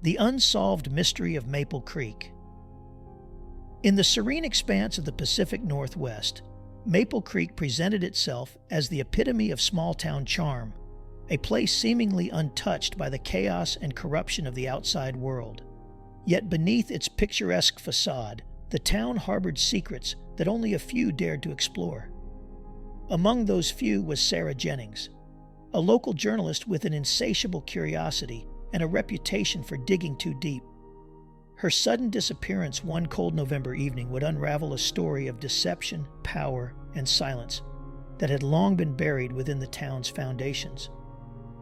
The unsolved mystery of Maple Creek. In the serene expanse of the Pacific Northwest, Maple Creek presented itself as the epitome of small-town charm, a place seemingly untouched by the chaos and corruption of the outside world. Yet beneath its picturesque facade, the town harbored secrets that only a few dared to explore. Among those few was Sarah Jennings, a local journalist with an insatiable curiosity and a reputation for digging too deep. Her sudden disappearance one cold November evening would unravel a story of deception, power, and silence that had long been buried within the town's foundations.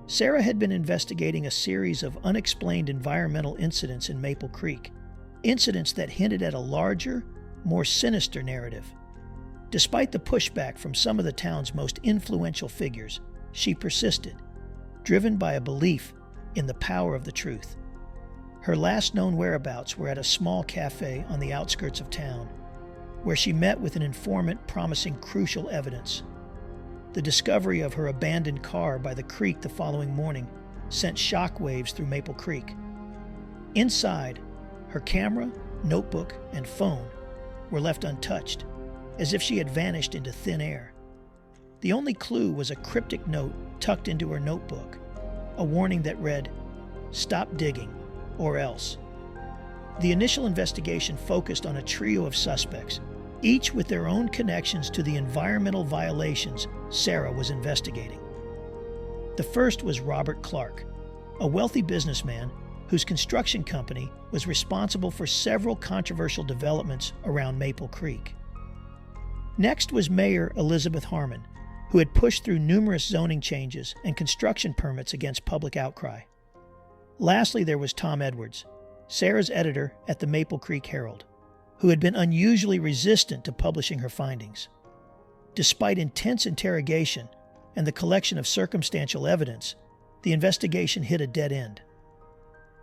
Sarah had been investigating a series of unexplained environmental incidents in Maple Creek, incidents that hinted at a larger, more sinister narrative. Despite the pushback from some of the town's most influential figures, she persisted, driven by a belief in the power of the truth. Her last known whereabouts were at a small cafe on the outskirts of town, where she met with an informant promising crucial evidence. The discovery of her abandoned car by the creek the following morning sent shockwaves through Maple Creek. Inside, her camera, notebook, and phone were left untouched, as if she had vanished into thin air. The only clue was a cryptic note tucked into her notebook, a warning that read, "Stop digging, or else." The initial investigation focused on a trio of suspects, each with their own connections to the environmental violations Sarah was investigating. The first was Robert Clark, a wealthy businessman whose construction company was responsible for several controversial developments around Maple Creek. Next was Mayor Elizabeth Harmon, who had pushed through numerous zoning changes and construction permits against public outcry. Lastly, there was Tom Edwards, Sarah's editor at the Maple Creek Herald, who had been unusually resistant to publishing her findings. Despite intense interrogation and the collection of circumstantial evidence, the investigation hit a dead end.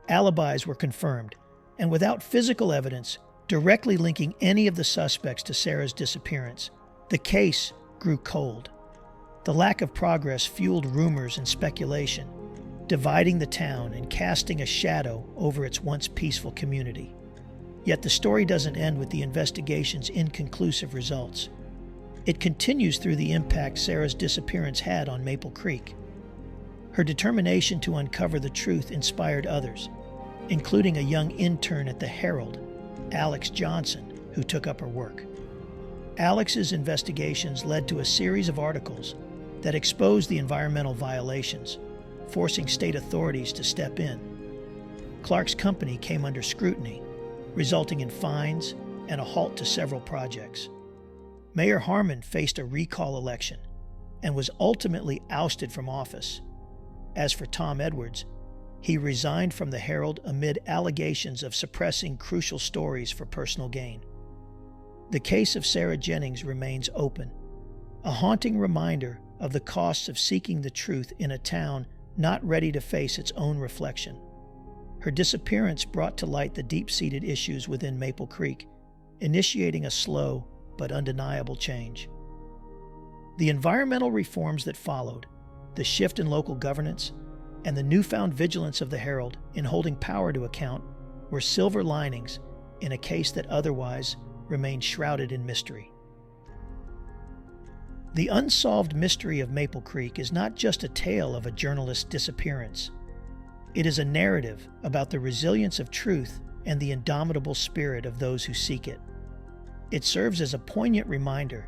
Alibis were confirmed, and without physical evidence directly linking any of the suspects to Sarah's disappearance, the case grew cold. The lack of progress fueled rumors and speculation, dividing the town and casting a shadow over its once peaceful community. Yet the story doesn't end with the investigation's inconclusive results. It continues through the impact Sarah's disappearance had on Maple Creek. Her determination to uncover the truth inspired others, including a young intern at the Herald, Alex Johnson, who took up her work. Alex's investigations led to a series of articles that exposed the environmental violations, forcing state authorities to step in. Clark's company came under scrutiny, resulting in fines and a halt to several projects. Mayor Harmon faced a recall election and was ultimately ousted from office. As for Tom Edwards, he resigned from the Herald amid allegations of suppressing crucial stories for personal gain. The case of Sarah Jennings remains open, a haunting reminder of the costs of seeking the truth in a town not ready to face its own reflection. Her disappearance brought to light the deep-seated issues within Maple Creek, initiating a slow but undeniable change. The environmental reforms that followed, the shift in local governance, and the newfound vigilance of the Herald in holding power to account were silver linings in a case that otherwise remained shrouded in mystery. The unsolved mystery of Maple Creek is not just a tale of a journalist's disappearance. It is a narrative about the resilience of truth and the indomitable spirit of those who seek it. It serves as a poignant reminder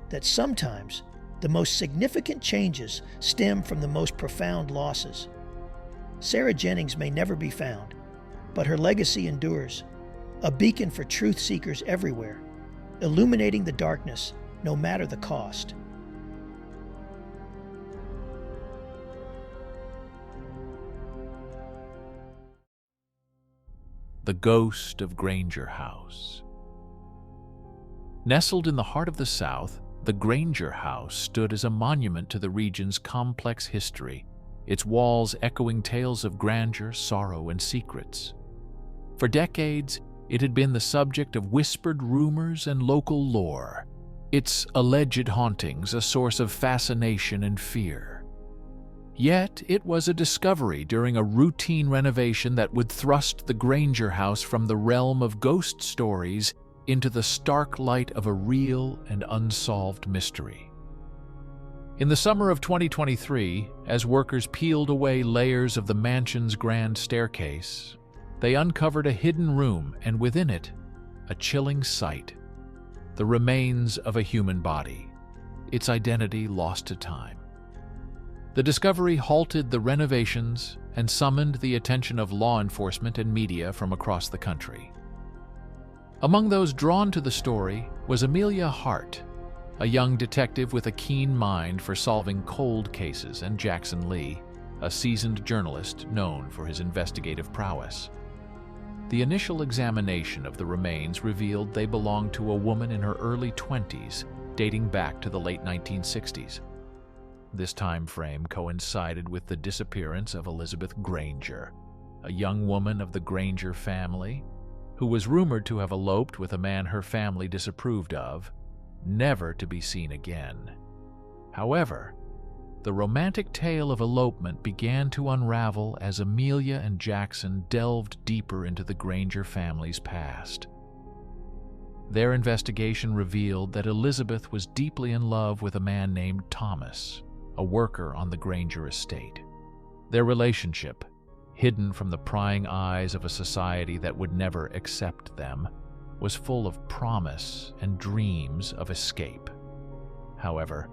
that sometimes the most significant changes stem from the most profound losses. Sarah Jennings may never be found, but her legacy endures, a beacon for truth seekers everywhere, illuminating the darkness no matter the cost. The Ghost of Granger House. Nestled in the heart of the South, the Granger House stood as a monument to the region's complex history, its walls echoing tales of grandeur, sorrow, and secrets. For decades, it had been the subject of whispered rumors and local lore, its alleged hauntings a source of fascination and fear. Yet it was a discovery during a routine renovation that would thrust the Granger house from the realm of ghost stories into the stark light of a real and unsolved mystery. In the summer of 2023, as workers peeled away layers of the mansion's grand staircase, they uncovered a hidden room and within it, a chilling sight: the remains of a human body, its identity lost to time. The discovery halted the renovations and summoned the attention of law enforcement and media from across the country. Among those drawn to the story was Amelia Hart, a young detective with a keen mind for solving cold cases, and Jackson Lee, a seasoned journalist known for his investigative prowess. The initial examination of the remains revealed they belonged to a woman in her early 20s, dating back to the late 1960s. This time frame coincided with the disappearance of Elizabeth Granger, a young woman of the Granger family who was rumored to have eloped with a man her family disapproved of, never to be seen again. However, the romantic tale of elopement began to unravel as Amelia and Jackson delved deeper into the Granger family's past. Their investigation revealed that Elizabeth was deeply in love with a man named Thomas, a worker on the Granger estate. Their relationship, hidden from the prying eyes of a society that would never accept them, was full of promise and dreams of escape. However,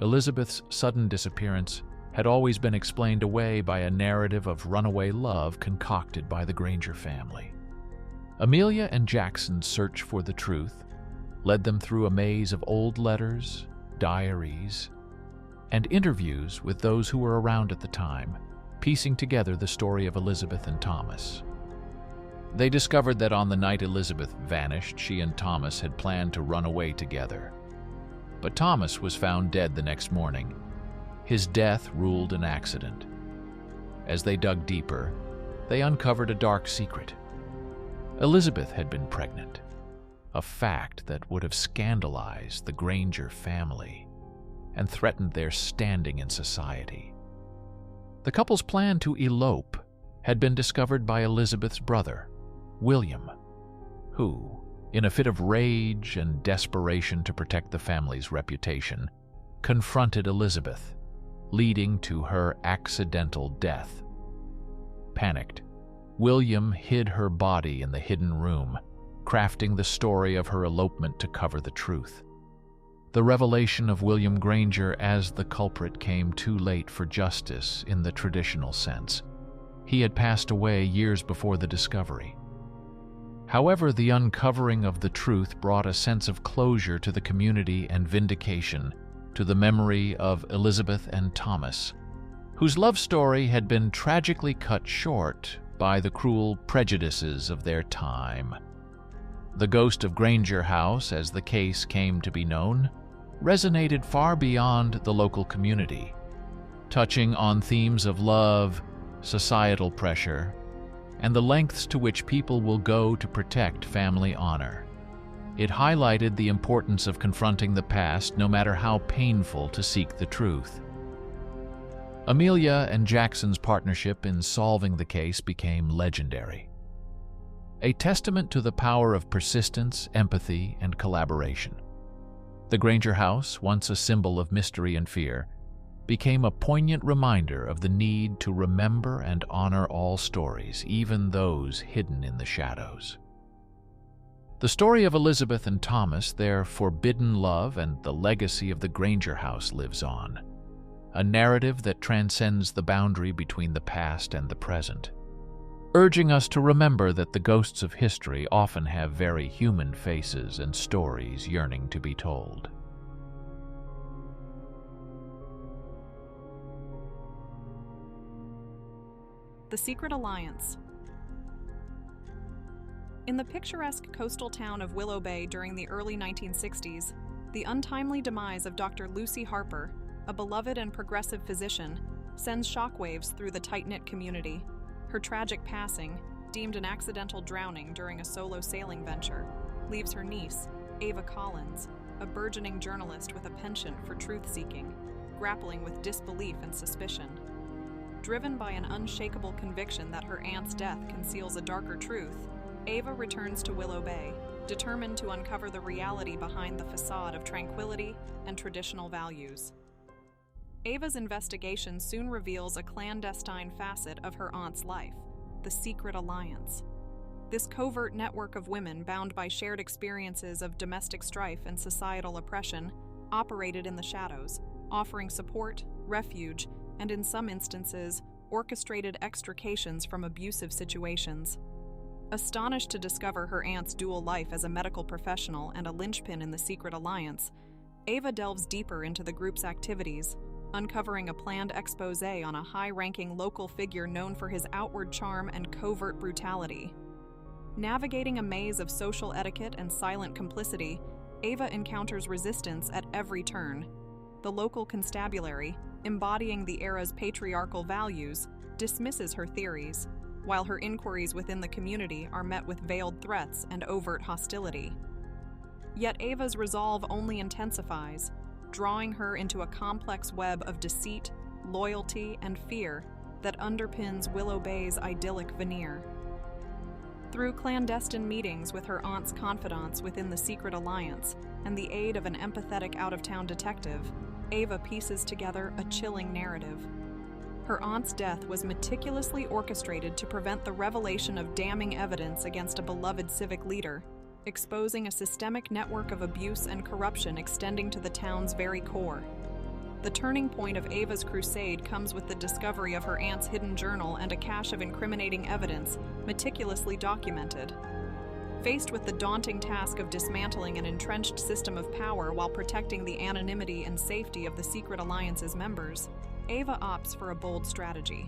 Elizabeth's sudden disappearance had always been explained away by a narrative of runaway love concocted by the Granger family. Amelia and Jackson's search for the truth led them through a maze of old letters, diaries, and interviews with those who were around at the time, piecing together the story of Elizabeth and Thomas. They discovered that on the night Elizabeth vanished, she and Thomas had planned to run away together. But Thomas was found dead the next morning. His death ruled an accident. As they dug deeper, they uncovered a dark secret. Elizabeth had been pregnant, a fact that would have scandalized the Granger family and threatened their standing in society. The couple's plan to elope had been discovered by Elizabeth's brother, William, who, in a fit of rage and desperation to protect the family's reputation, confronted Elizabeth, leading to her accidental death. Panicked, William hid her body in the hidden room, crafting the story of her elopement to cover the truth. The revelation of William Granger as the culprit came too late for justice in the traditional sense. He had passed away years before the discovery. However, the uncovering of the truth brought a sense of closure to the community and vindication to the memory of Elizabeth and Thomas, whose love story had been tragically cut short by the cruel prejudices of their time. The ghost of Granger House, as the case came to be known, resonated far beyond the local community, touching on themes of love, societal pressure, and the lengths to which people will go to protect family honor. It highlighted the importance of confronting the past, no matter how painful, to seek the truth. Amelia and Jackson's partnership in solving the case became legendary, a testament to the power of persistence, empathy, and collaboration. The Granger house, once a symbol of mystery and fear, became a poignant reminder of the need to remember and honor all stories, even those hidden in the shadows. The story of Elizabeth and Thomas, their forbidden love, and the legacy of the Granger house lives on, a narrative that transcends the boundary between the past and the present, urging us to remember that the ghosts of history often have very human faces and stories yearning to be told. The Secret Alliance. In the picturesque coastal town of Willow Bay during the early 1960s, the untimely demise of Dr. Lucy Harper, a beloved and progressive physician, sends shockwaves through the tight-knit community. Her tragic passing, deemed an accidental drowning during a solo sailing venture, leaves her niece, Ava Collins, a burgeoning journalist with a penchant for truth-seeking, grappling with disbelief and suspicion. Driven by an unshakable conviction that her aunt's death conceals a darker truth, Ava returns to Willow Bay, determined to uncover the reality behind the facade of tranquility and traditional values. Ava's investigation soon reveals a clandestine facet of her aunt's life, the Secret Alliance. This covert network of women bound by shared experiences of domestic strife and societal oppression operated in the shadows, offering support, refuge, and in some instances, orchestrated extrications from abusive situations. Astonished to discover her aunt's dual life as a medical professional and a linchpin in the Secret Alliance, Ava delves deeper into the group's activities, uncovering a planned exposé on a high-ranking local figure known for his outward charm and covert brutality. Navigating a maze of social etiquette and silent complicity, Ava encounters resistance at every turn. The local constabulary, embodying the era's patriarchal values, dismisses her theories, while her inquiries within the community are met with veiled threats and overt hostility. Yet Ava's resolve only intensifies, drawing her into a complex web of deceit, loyalty, and fear that underpins Willow Bay's idyllic veneer. Through clandestine meetings with her aunt's confidants within the Secret Alliance and the aid of an empathetic out-of-town detective, Ava pieces together a chilling narrative. Her aunt's death was meticulously orchestrated to prevent the revelation of damning evidence against a beloved civic leader, exposing a systemic network of abuse and corruption extending to the town's very core. The turning point of Ava's crusade comes with the discovery of her aunt's hidden journal and a cache of incriminating evidence, meticulously documented. Faced with the daunting task of dismantling an entrenched system of power while protecting the anonymity and safety of the Secret Alliance's members, Ava opts for a bold strategy.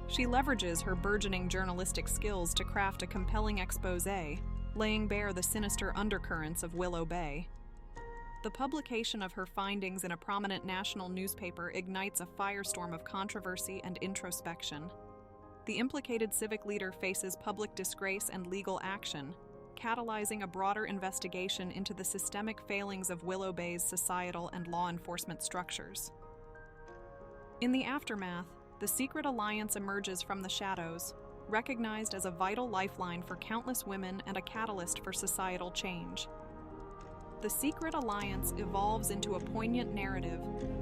She leverages her burgeoning journalistic skills to craft a compelling exposé, laying bare the sinister undercurrents of Willow Bay. The publication of her findings in a prominent national newspaper ignites a firestorm of controversy and introspection. The implicated civic leader faces public disgrace and legal action, catalyzing a broader investigation into the systemic failings of Willow Bay's societal and law enforcement structures. In the aftermath, the Secret Alliance emerges from the shadows, recognized as a vital lifeline for countless women and a catalyst for societal change. The Secret Alliance evolves into a poignant narrative,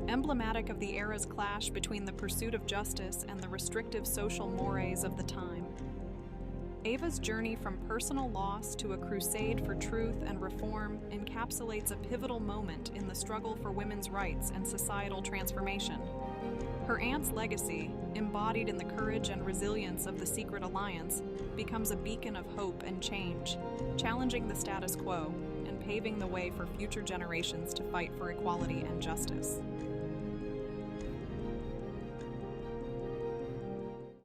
emblematic of the era's clash between the pursuit of justice and the restrictive social mores of the time. Ava's journey from personal loss to a crusade for truth and reform encapsulates a pivotal moment in the struggle for women's rights and societal transformation. Her aunt's legacy, embodied in the courage and resilience of the Secret Alliance, becomes a beacon of hope and change, challenging the status quo and paving the way for future generations to fight for equality and justice.